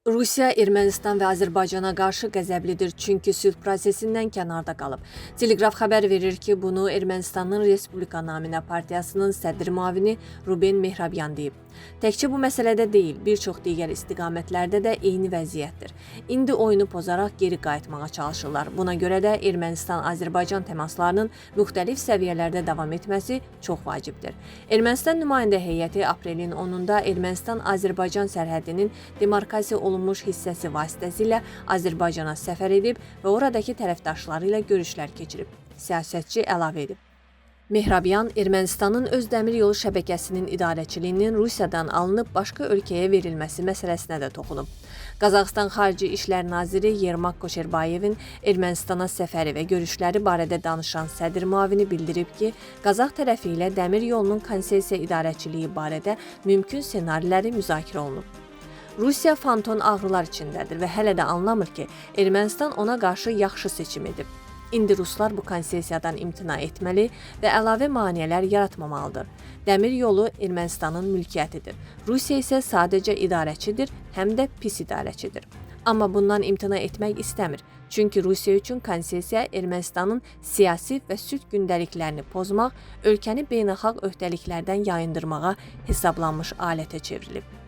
Rusiya, Ermənistan və Azərbaycana qarşı qəzəblidir, çünki sülh prosesindən kənarda qalıb. Telegraf xəbər verir ki, bunu Ermənistanın Respublika naminə partiyasının sədr müavini Ruben Mehrabyan deyib. Təkcə bu məsələdə deyil, bir çox digər istiqamətlərdə də eyni vəziyyətdir. İndi oyunu pozaraq geri qayıtmağa çalışırlar. Buna görə də Ermənistan-Azərbaycan təmaslarının müxtəlif səviyyələrdə davam etməsi çox vacibdir. Ermənistan nümayəndə heyəti aprelin 10-da Ermənistan-Azərbaycan sərhədinin demarkasiya olunmuş hissəsi vasitəsilə Azərbaycana səfər edib və oradakı tərəfdaşları ilə görüşlər keçirib. Siyasətçi əlavə edib. Mehrabyan, Ermənistanın öz dəmir yolu şəbəkəsinin idarəçiliyinin Rusiyadan alınıb başqa ölkəyə verilməsi məsələsinə də toxunub. Qazaxıstan Xarici İşlər Naziri Yermak Koşerbayevin Ermənistana səfəri və görüşləri barədə danışan sədr müavini bildirib ki, Qazax tərəfi ilə dəmir yolunun konsesiya idarəçiliyi barədə mümkün ssenariləri müzakirə olunub. Rusiya fanton ağrılar içindədir və hələ də anlamır ki, Ermənistan ona qarşı yaxşı seçim edib. İndi ruslar bu konsesiyadan imtina etməli və əlavə maneələr yaratmamalıdır. Dəmir yolu Ermənistanın mülkiyyətidir. Rusiya isə sadəcə idarəçidir, həm də pis idarəçidir. Amma bundan imtina etmək istəmir. Çünki Rusiya üçün konsesiya Ermənistanın siyasi və sülh gündəliklərini pozmaq, ölkəni beynəlxalq öhdəliklərdən yayındırmağa hesablanmış alətə çevrilib.